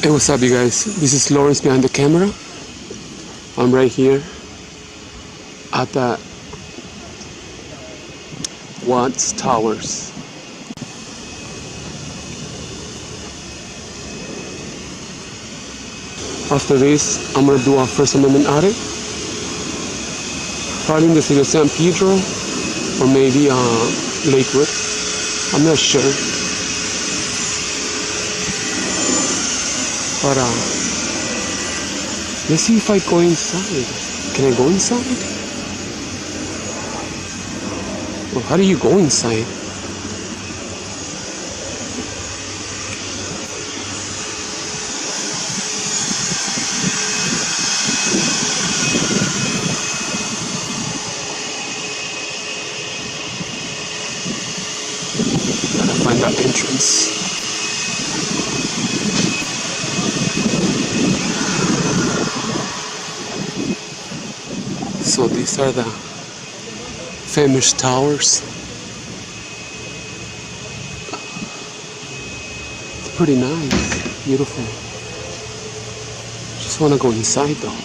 Hey, what's up, you guys? This is Lawrence behind the camera. I'm right here at the Watts Towers. After this, I'm gonna do a First Amendment audit. Probably in the city of San Pedro or maybe Lakewood. I'm not sure. But let's see if I go inside. Can I go inside? Well, how do you go inside? Gotta find that entrance. So these are the famous towers. It's pretty nice, beautiful. Just want to go inside though.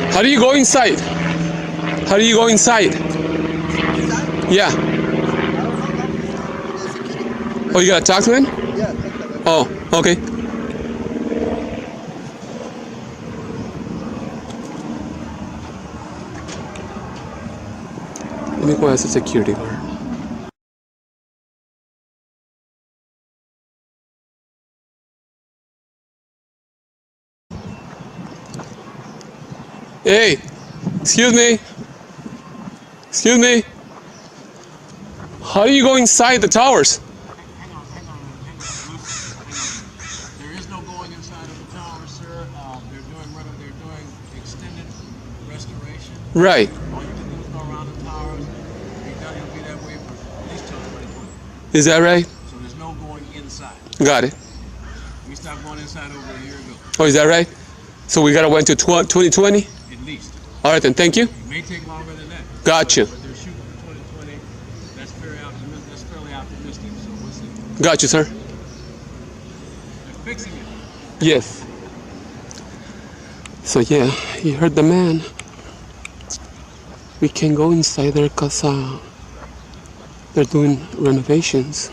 How do you go inside? How do you go inside? Yeah. Oh, you got a talk to him? Yeah. Oh, okay. Let me go ask the security guard. Hey, excuse me. Excuse me. How do you go inside the towers? Hang on. There is no going inside of the tower, sir. They're doing extended restoration. Right. All you can do is go around the towers. It'll be that way for at least till 2020. Is that right? So there's no going inside. Got it. We stopped going inside over a year ago, Oh, is that right? So we gotta wait to 2020? at least. All right then, thank you. It may take longer than that. Gotcha. But they're shooting for 2020. That's fairly optimistic. So we'll see. Got you, sir. They're fixing it. Yes. So yeah, you heard the man. We can go inside there because they're doing renovations.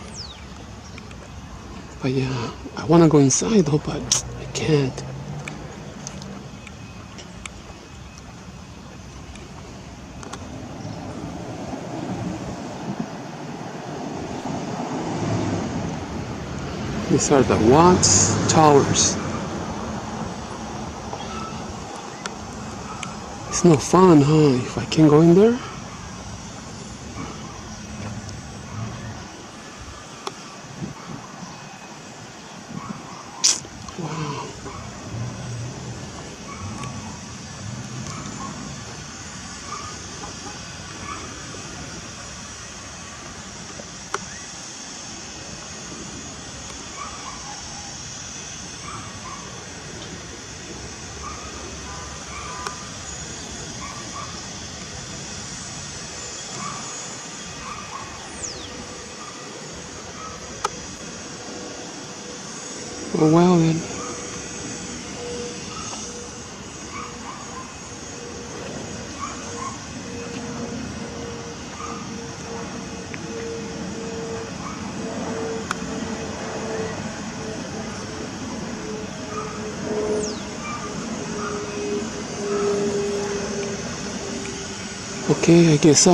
But yeah, I want to go inside though, but I can't. These are the Watts Towers. It's no fun, huh? If I can go in there? Wow. Oh, well then. Okay, I guess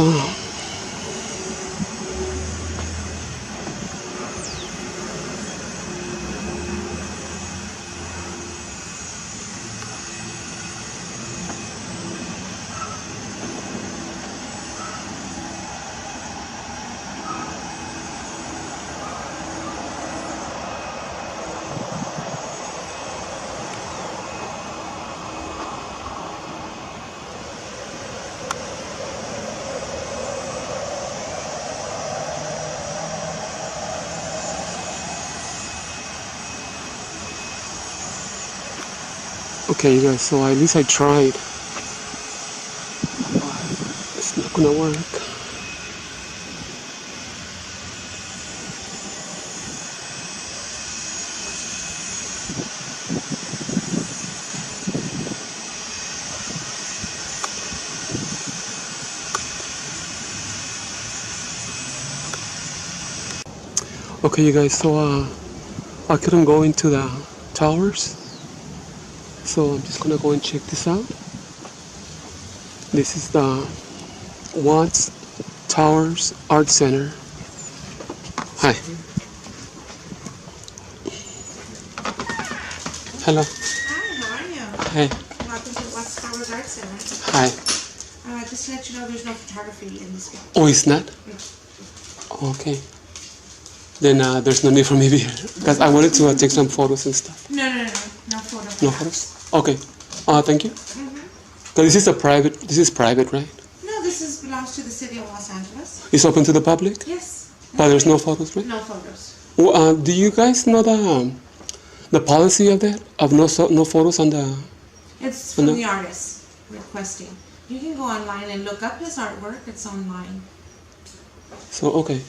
Okay, you guys, so at least I tried. It's not gonna work. Okay, you guys, so I couldn't go into the towers, so I'm just gonna go and check this out. This is the Watts Towers Art Center. Hi. Hello. Hi, how are you? Hey. Welcome to Watts Towers Art Center. Hi. Just to let you know, there's no photography in this one. Oh, it's not? Okay. Then there's no need for me to be here. Because I wanted to take some photos and stuff. No photos. No photos? Okay. Thank you. Because this is private, right? No, this belongs to the city of Los Angeles. It's open to the public? Yes. But there's no photos, right? No photos. Well, do you guys know the policy of that? Of no photos on the... It's from the artist requesting. You can go online and look up his artwork. It's online. So, okay.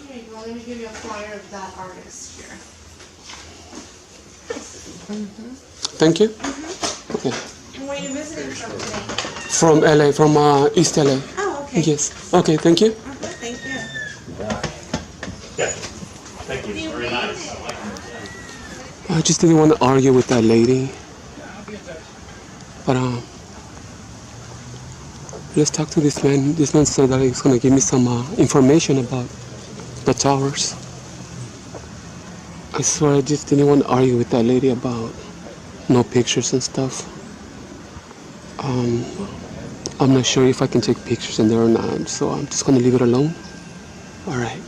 Here you go. Let me give you a flyer of that artist here. Thank you. Okay. And where are you visiting from today? From LA, from East LA. Oh, okay. Yes. Okay, thank you. Thank you. Thank you. Very nice. I just didn't want to argue with that lady. But let's talk to this man. This man said that he's going to give me some information about the towers. I swear I just didn't want to argue with that lady about no pictures and stuff. I'm not sure if I can take pictures in there or not, so I'm just going to leave it alone. All right.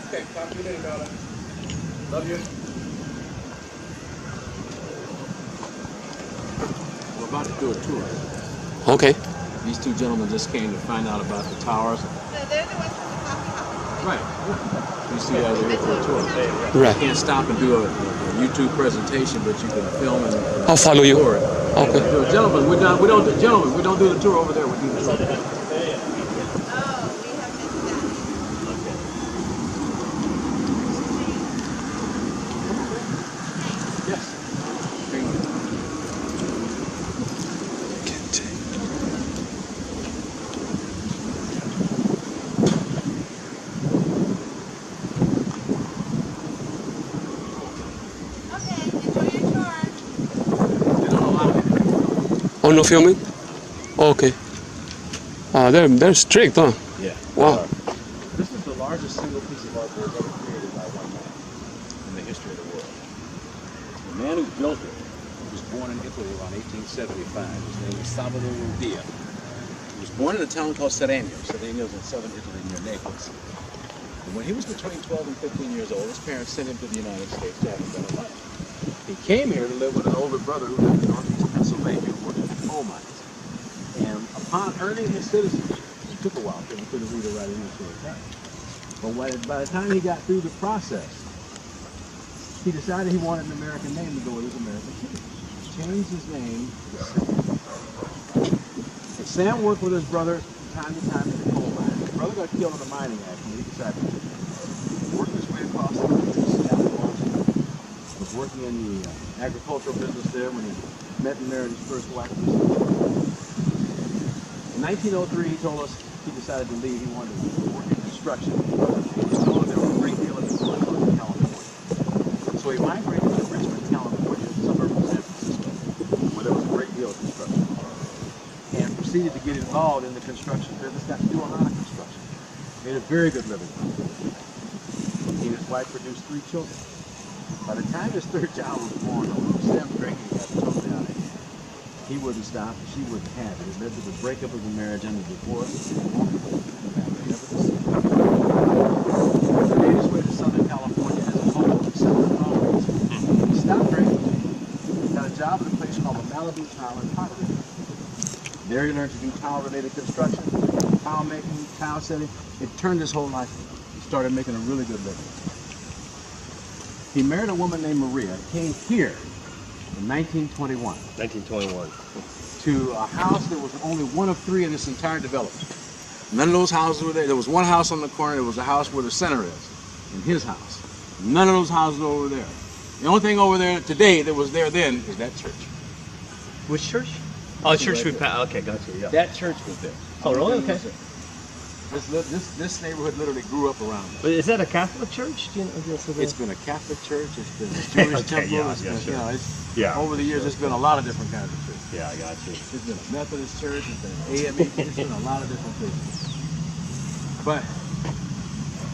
Okay, talk to you later, darling. Love you. We're about to do a tour. Okay. These two gentlemen just came to find out about the towers. So they're the ones from the coffee house. Right. These two guys are here for a tour. Right. You can't stop and do a YouTube presentation, but you can film and I'll follow you. tour it. Okay. Gentlemen, we don't do the tour over there. We do the tour. Oh, we have missed Yes. Bring it. Okay, enjoy your tour. They don't allow me. Oh, no filming? Okay. They're strict, huh? Yeah. Wow. This is the largest single piece of artwork ever created by one man in the history of the world. The man who built it was born in Italy around 1875. His name was Salvador Rodia. He was born in a town called Serrano. Serrano is in southern Italy near Naples. And when he was between 12 and 15 years old, his parents sent him to the United States to have a better life. He came here to live with an older brother who lived in northeast Pennsylvania working in coal mines. And upon earning his citizenship, it took a while because he couldn't read or write English or Italian. But by the time he got through the process, he decided he wanted an American name to go with his American citizenship. He changed his name to Sam. And Sam worked with his brother time to time in the coal mine. His brother got killed in a mining accident. He decided to work his way across the country to Seattle, Washington. Was working in the agricultural business there when he met and married his first wife. In 1903, he told us he decided to leave. He wanted to work in construction. He told us there was a great deal of going on in California. So he migrated to Richmond, California, a suburb of San Francisco, where there was a great deal of construction. And proceeded to get involved in the construction business, got to do a lot of construction. Made a very good living. He and his wife produced 3 children. By the time his third child was born, Sam's drinking got totally out of hand. He wouldn't stop, and she wouldn't have it. It led to the breakup of the marriage and the divorce. He made his way to Southern California as a hobo to sell properties. He stopped drinking. He got a job at a place called the Malibu Tile and Pottery. There he learned to do tile-related construction, tile making, tile setting. It turned his whole life around. He started making a really good living. He married a woman named Maria, came here in 1921 1921. to a house that was only one of three in this entire development. None of those houses were there. There was one house on the corner. There was a house where the center is, in his house. None of those houses were over there. The only thing over there today that was there then is that church. Which church? Oh, church we Right passed. Okay, gotcha. Yeah. That church was there. Oh, really? Okay. This neighborhood literally grew up around it. But is that a Catholic church? Do you know, It's been a Catholic church. It's been a Jewish Okay, temple. yeah, It's yeah, been, sure. you know, Yeah, over the years, sure. it's been a lot of different kinds of churches. Yeah, I got you. There's been a Methodist church. There's been an AME. There's been a lot of different things. But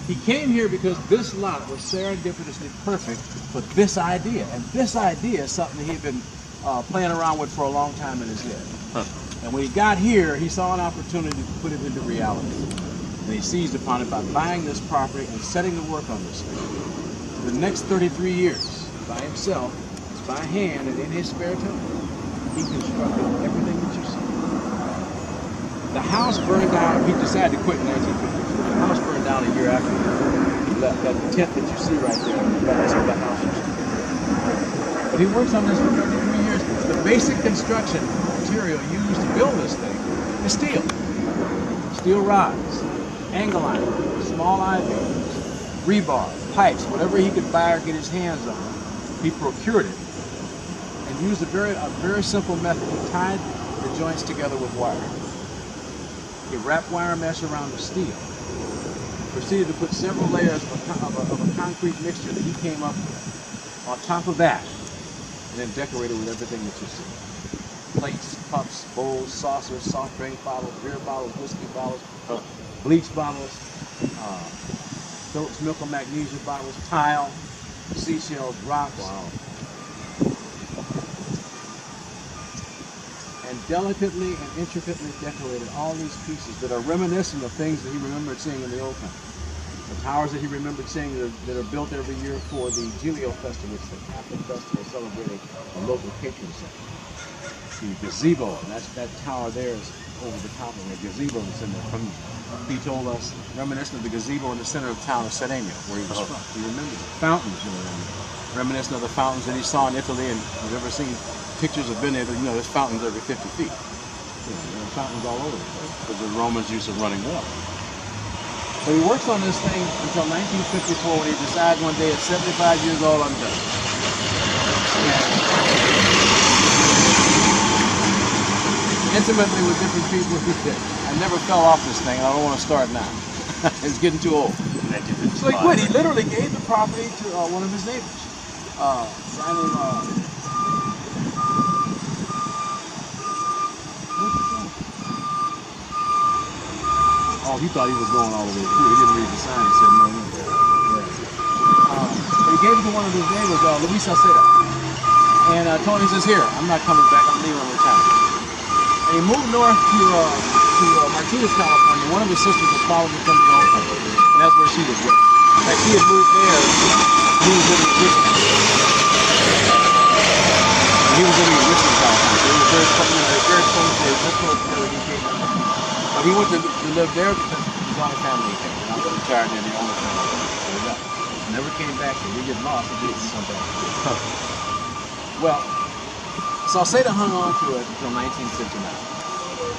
he came here because this lot was serendipitously perfect for this idea. And this idea is something that he'd been playing around with for a long time in his head. Huh. And when he got here, he saw an opportunity to put it into reality. And he seized upon it by buying this property and setting to work on this thing. For the next 33 years, by himself, by hand, and in his spare time, he constructed everything that you see. The house burned down. He decided to quit in 1952. The house burned down a year after he left. That tent that you see right there, that's where the house used to be. But he works on this for 33 years. The basic construction material used to build this thing is steel. Steel rods, angle iron, small I-beams, rebar, pipes, whatever he could buy or get his hands on. He procured it and used a very simple method. He tied the joints together with wire. He wrapped wire mesh around the steel. Proceeded to put several layers of a concrete mixture that he came up with on top of that, and then decorated with everything that you see. Plates, cups, bowls, saucers, soft drink bottles, beer bottles, whiskey bottles, bleach bottles, Phillips milk and magnesia bottles, tile, seashells, rocks. Wow. And delicately and intricately decorated all these pieces that are reminiscent of things that he remembered seeing in the old country. The towers that he remembered seeing that are built every year for the Giglio Festival, which is the Catholic festival celebrating a local patron saint. The gazebo, and that tower there is over the top of the gazebo that's in there. He told us, reminiscent of the gazebo in the center of town of St. Emil, where he was from. He remembered the fountains, reminiscent of the fountains that he saw in Italy, and if you've ever seen pictures of been there, there's fountains every 50 feet. There are fountains all over the place, because the Romans used to running water. So he works on this thing until 1954, when he decides one day at 75 years old, I'm done. Intimately with different people, he said, I never fell off this thing, and I don't want to start now. It's getting too old. So he quit. He literally gave the property to one of his neighbors. A guy named, oh, he thought he was going all the way through. He didn't read the sign. He said, no, no. He gave it to one of his neighbors, Luis Salceda. And Tony says, here, I'm not coming back. I'm leaving on retirement. And he moved north to Martinez, California. One of his sisters had followed him from the old country. And that's where she was with. In fact, he had moved there. He was living in Richmond. And he was living in Richmond, California. It was very close to where he came from. But he went to live there because his own family came. And I was retired and the owner family. So he left. Never came back. So he get lost. He didn't come back. Well, Salceda hung on to it until 1969.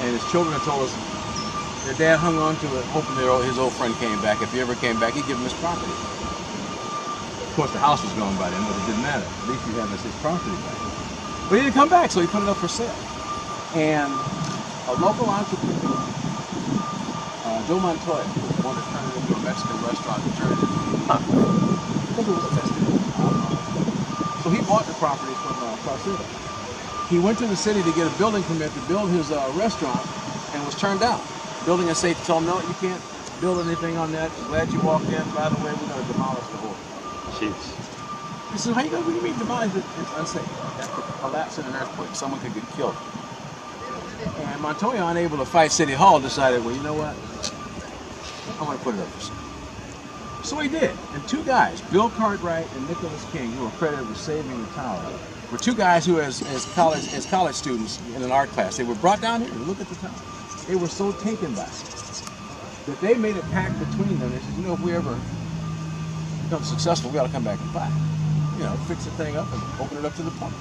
And his children had told us their dad hung on to it, hoping his old friend came back. If he ever came back, he'd give him his property. Of course, the house was gone by then, but it didn't matter. At least he'd have his property back. But he didn't come back, so he put it up for sale. And a local entrepreneur, Joe Montoya, wanted to turn it into a Mexican restaurant and turn it into, I think it was a festival. So he bought the property from Salceda. He went to the city to get a building permit to build his restaurant and was turned down. Building estate told him, no, you can't build anything on that. Glad you walked in. By the way, we're going to demolish the whole thing. Jeez. He said, what do you mean demolish it? It's unsafe. That could collapse in an earthquake. Someone could get killed. And Montoya, unable to fight City Hall, decided, well, you know what? I want to put it up for sale. So he did. And two guys, Bill Cartwright and Nicholas King, who were credited with saving the tower, were two guys who, as college students in an art class, they were brought down here to look at the tower. They were so taken by it that they made a pact between them. They said, you know, if we ever become successful, we got to come back and buy it. You know, fix the thing up and open it up to the public.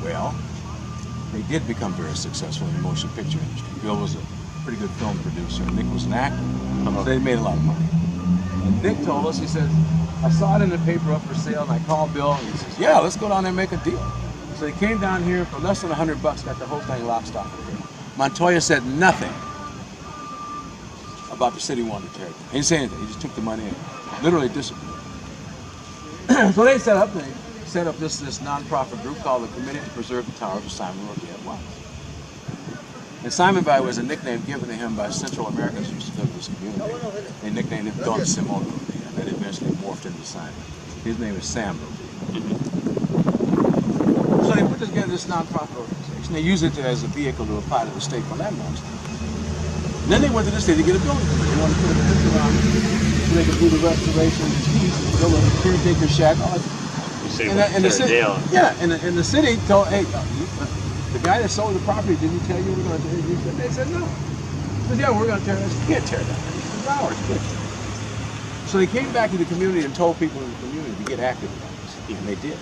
Well, they did become very successful in the motion picture industry. Bill was a pretty good film producer. Nick was an actor. So they made a lot of money. And Nick told us, he said, I saw it in the paper up for sale, and I called Bill, and he says, yeah, let's go down there and make a deal. So he came down here for less than $100, got the whole thing lock, stock, and barrel. Montoya said nothing about the city wanting to tear it down. He didn't say anything. He just took the money and literally disappeared. So they set up this non-profit group called the Committee to Preserve the Towers of Simon Roquette Watts. And Simon, by the way, was a nickname given to him by Central Americans who used to live in this community. They nicknamed him Don Simon Roquette, and that eventually morphed into Simon. His name is Sam Roquette. So they put together this non-profit organization. They used it as a vehicle to apply to the state for landmarks. And then they went to the state to get a building permit. They wanted to put a fence around it so they could do the restoration, build a caretaker shack, all that. And the city, yeah, and the city told, hey, the guy that sold the property, didn't he tell you we're going to tear it down? They said no. He said, yeah, we're going to tear it down. You can't tear it down. It's ours. So they came back to the community and told people in the community to get active about this, and they did.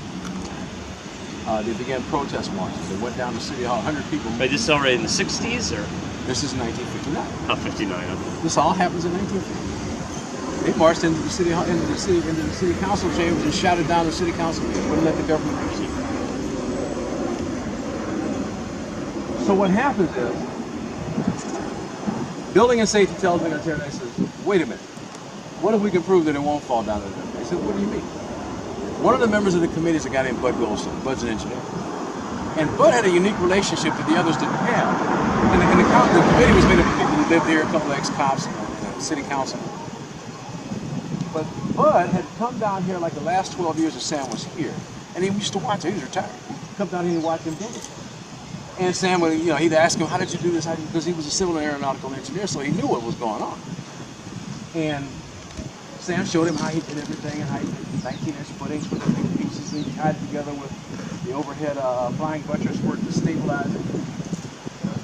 They began protest marches. They went down to City Hall, 100 people. But this is already in the 60s, or? This is 1959. Oh, 59. Okay. This all happens in 1950. They marched into the city hall, into the city council chambers and shouted down the city council meeting. Wouldn't let the government proceed. So what happens is, Building and Safety tells me, they says, wait a minute. What if we can prove that it won't fall down to the river? They said, what do you mean? One of the members of the committee is a guy named Bud Goldstein. Bud's an engineer. And Bud had a unique relationship that the others didn't have. And the committee was made up of people who lived here, a couple of ex-cops, and city council. But Bud had come down here like the last 12 years that Sam was here. And he used to watch it. He was retired. He'd come down here and watch him build it. And Sam would, he'd ask him, how did you do this? Because he was a civil and aeronautical engineer, so he knew what was going on. And Sam showed him how he did everything and how he did 19-inch footings for the big pieces and he tied it together with the overhead flying buttress work to stabilize it.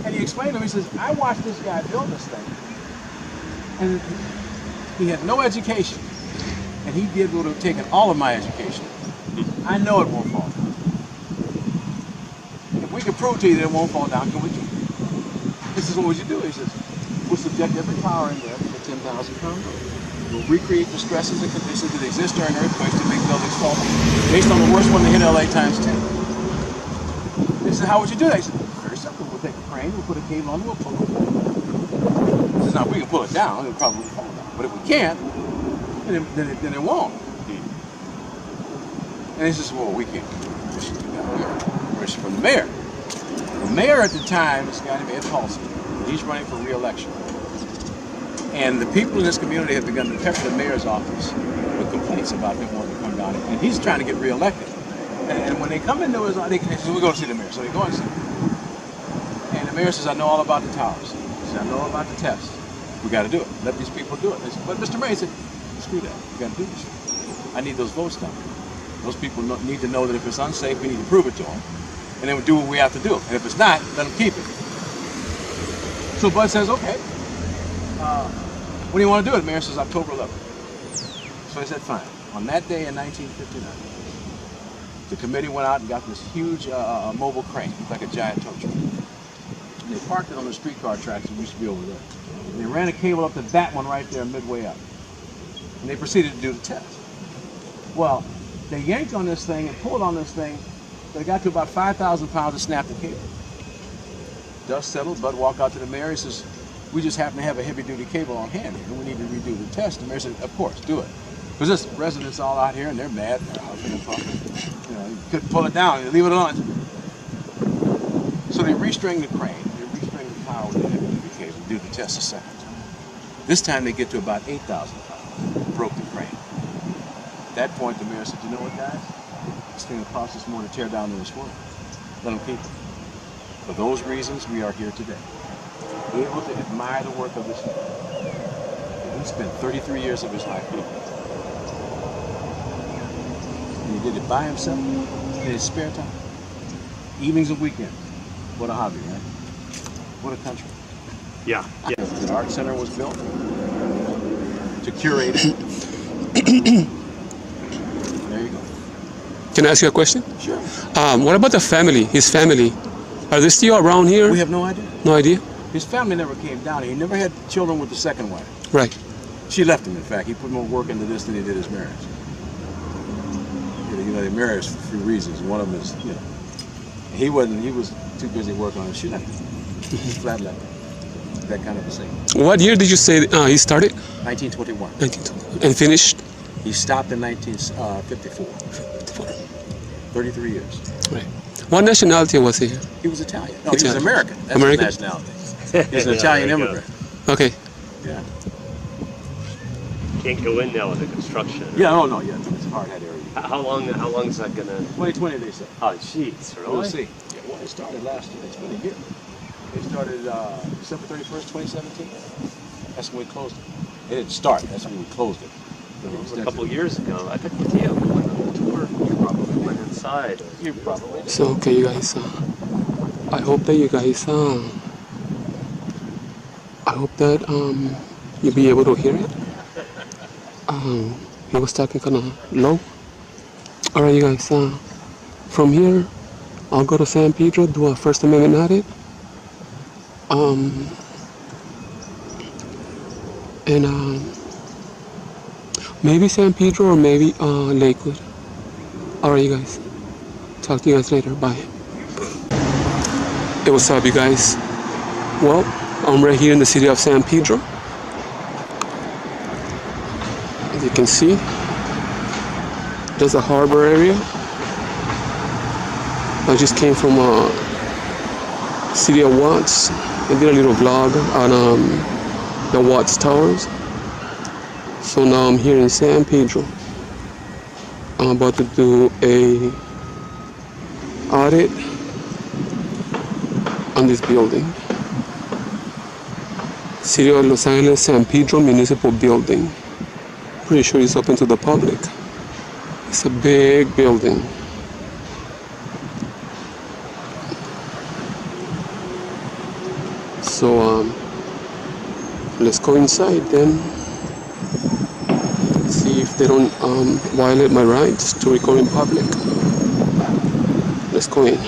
And he explained to him, he says, I watched this guy build this thing. And he had no education. And he did what would have taken all of my education. I know it won't fall down. If we can prove to you that it won't fall down, can we keep it? This is what would you do? He says, we'll subject every tower in there to a 10,000 pound load. We'll recreate the stresses and conditions that exist during earthquakes to make buildings fall down, based on the worst one that hit LA times 10. They said, how would you do that? He said, very simple. We'll take a crane, we'll put a cable on it, we'll pull it down. He says, now if we can pull it down, it'll probably fall down. But if we can't, then it won't. And he says, well, we can't do permission to do that. We got permission from the mayor. The mayor at the time is a guy named Ed Paulson. He's running for re-election. And the people in this community have begun to pepper the mayor's office with complaints about him wanting to come down. And he's trying to get re-elected. And when they come into his office, they say, we're going to see the mayor. So they go and see him. And the mayor says, I know all about the towers. He says, I know all about the tests. We got to do it. Let these people do it. They said, but Mr. Mayor said, screw that. We got to do this. I need those votes down. Those people need to know that if it's unsafe, we need to prove it to them. And then we'll do what we have to do. And if it's not, let them keep it. So Bud says, okay. When do you want to do it? Mayor says October 11th. So I said, fine. On that day in 1959, the committee went out and got this huge mobile crane, like a giant tow truck. And they parked it on the streetcar tracks that used to be over there. And they ran a cable up to that one right there midway up. And they proceeded to do the test. Well, they yanked on this thing and pulled on this thing. They got to about 5,000 pounds and snapped the cable. Dust settled. Bud walked out to the mayor. He says, we just happen to have a heavy-duty cable on hand here, and we need to redo the test. The mayor said, of course, do it. Because there's residents all out here, and they're mad. They're huffing and puffing. You couldn't pull it down. Leave it alone. So they restring the crane. They restring the tower with the heavy-duty cable and do the test a second time. This time they get to about 8,000 pounds. Broke the crane. At that point, the mayor said, you know what, guys? This thing will cost us more to tear down than it's worth. Let them keep it. For those reasons, we are here today. Able to admire the work of this man. He spent 33 years of his life doing it. And he did it by himself in his spare time. Evenings and weekends. What a hobby, right? What a country. Yeah. Yeah. The art center was built to curate it. There you go. Can I ask you a question? Sure. What about the family? His family? Are they still around here? We have no idea. No idea? His family never came down here. He never had children with the second wife. Right. She left him, in fact. He put more work into this than he did his marriage. You know, they married for a few reasons. One of them is, you know, he was too busy working on it. She left him. Flat left him. That kind of a thing. What year did you say he started? 1921. 1920. And finished? He stopped in 1954. 33 years. Right. What nationality was he? He was Italian. No, he Italian. was American. That's American? his nationality. He's an Italian there you immigrant. Okay. Yeah. Can't go in now with the construction. Yeah. Oh no. Yeah. It's a hard hat area. How long is that gonna? 2020, they say. Oh, jeez, really? We'll see. Yeah, well, it started last year. It's been a year. It started December 31st, 2017. That's when we closed it. It didn't start. That's when we closed it. It was a couple years ago. I think with you, we went on the tour. You probably went inside. You probably. So, okay, you guys, I hope that you guys, I hope that you'll be able to hear it. He was talking kind of low. All right, you guys, from here, I'll go to San Pedro, do a First Amendment audit. Maybe San Pedro or maybe Lakewood. All right, you guys. Talk to you guys later. Bye. Hey, what's up, you guys? Well, I'm right here in the city of San Pedro. As you can see, there's a harbor area. I just came from city of Watts. I did a little vlog on the Watts Towers. So now I'm here in San Pedro. I'm about to do a audit on this building. City of Los Angeles San Pedro Municipal Building. Pretty sure it's open to the public. It's a big building. So let's go inside then. See if they don't violate my rights to record in public. Let's go in.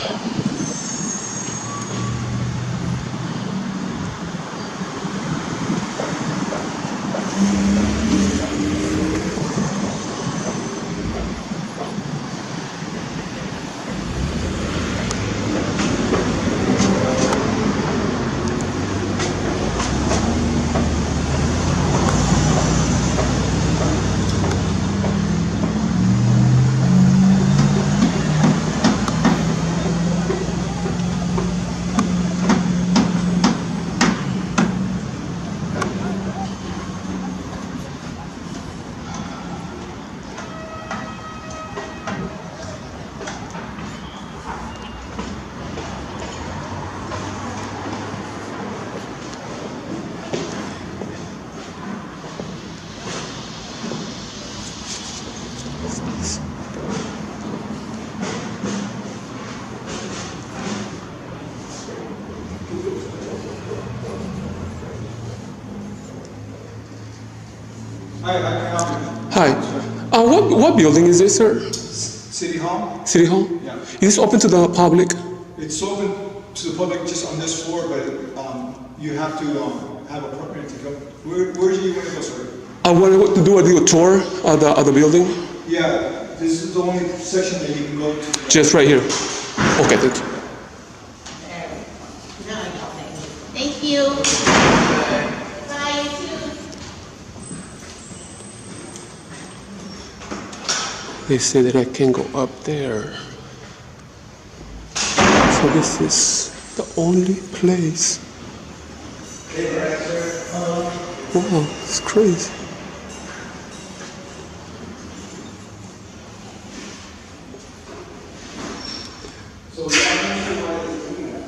Hi, I can help you. Hi. What building is this, sir? City Hall? City Hall? Yeah. Is this open to the public? It's open to the public just on this floor, but you have to have a permit to go. Where do you want to go, sir? I want to do a tour of the building. Yeah, this is the only section that you can go to. Just right here. Okay, thank you. Thank you. Bye, you too. They say that I can go up there. So this is the only place. Wow, it's crazy. So yeah, I'm not sure why they're doing that.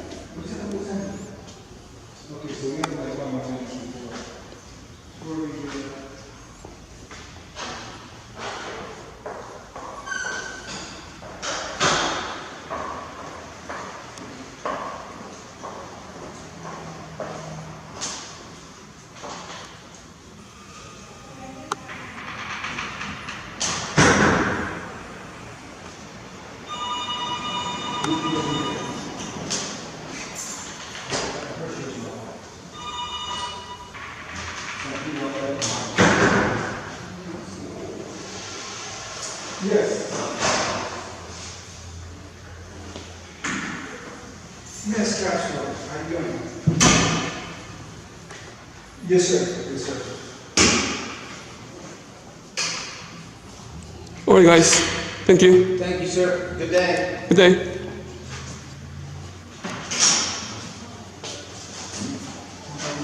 Okay, so we have like one more thing before we do that. Yes. Yes, Castro. How you doing? Yes, sir. Yes, sir. All right, guys. Thank you. Thank you, sir. Good day. Good day.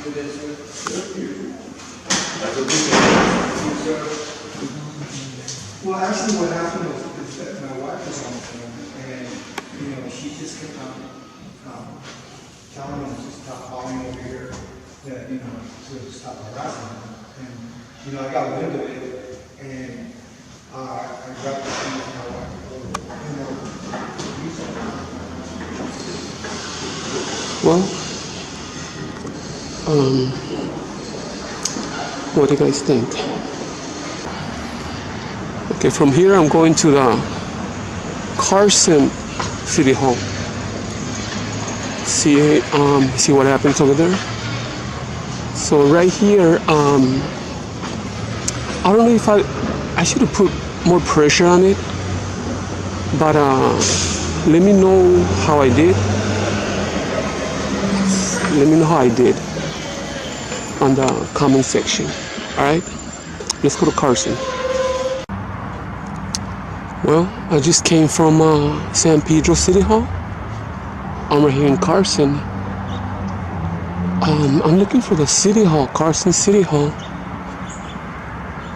Good day, sir. Well, actually, what happened is that my wife was on the phone, and she just kept on telling me to stop calling over here, that to stop harassing her. And I got wind of it, and I grabbed the phone from my wife. Well, what do you guys think? Okay, from here I'm going to the Carson City Hall. See what happens over there. So right here, I don't know if I should have put more pressure on it, but let me know how I did. Let me know how I did on the comment section. All right, let's go to Carson. Well, I just came from San Pedro City Hall. I'm right here in Carson. I'm looking for the City Hall, Carson City Hall,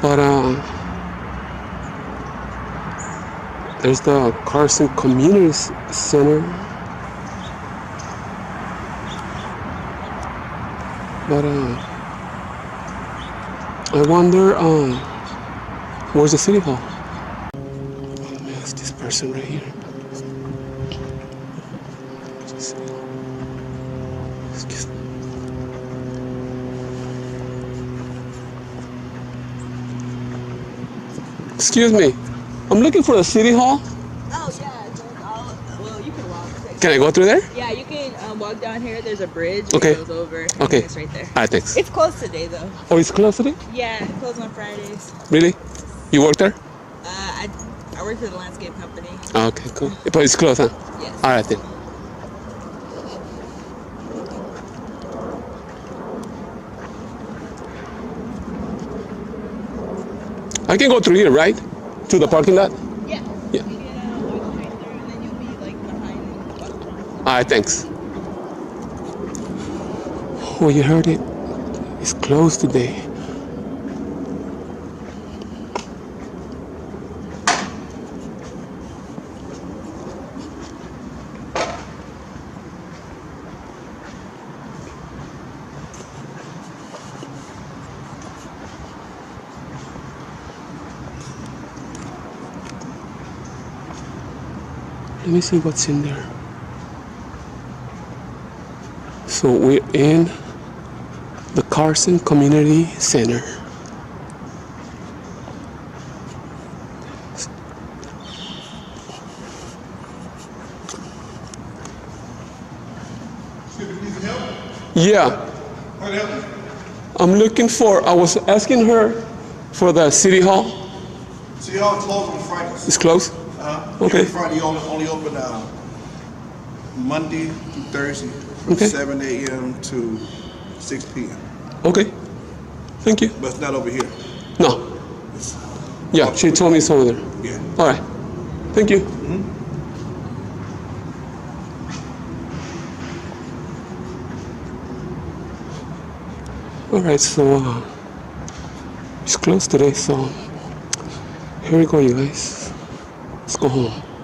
but there's the Carson Community Center, but I wonder where's the City Hall? Oh man, it's this person right here. Excuse me. Excuse me, I'm looking for the City Hall. Oh yeah, well you can walk. Can I go through there? Yeah, you can walk down here. There's a bridge Okay. that goes over. Okay. It's right there. Alright, thanks. It's closed today though. Oh, it's closed today? Yeah, it's closed on Fridays. Really? You work there? I work for the landscape company. Okay, cool. But it's closed, huh? Yes. Alright then. I can go through here, right? To the parking lot? Yeah. Yeah. You can walk straight through and then you'll be like behind the bus stop. Alright, thanks. Oh, you heard it? It's closed today. Let me see what's in there. So we're in the Carson Community Center. Yeah. I'm looking for, I was asking her for the City Hall. City Hall closed on Fridays. It's closed? Okay. Every Friday only open Monday through Thursday from Okay. 7 a.m. to 6 p.m. Okay. Thank you. But it's not over here. No. It's, Yeah, she told me it's over there. yeah. All right. Thank you. All right, so it's closed today, so here we go, you guys. Let's go home.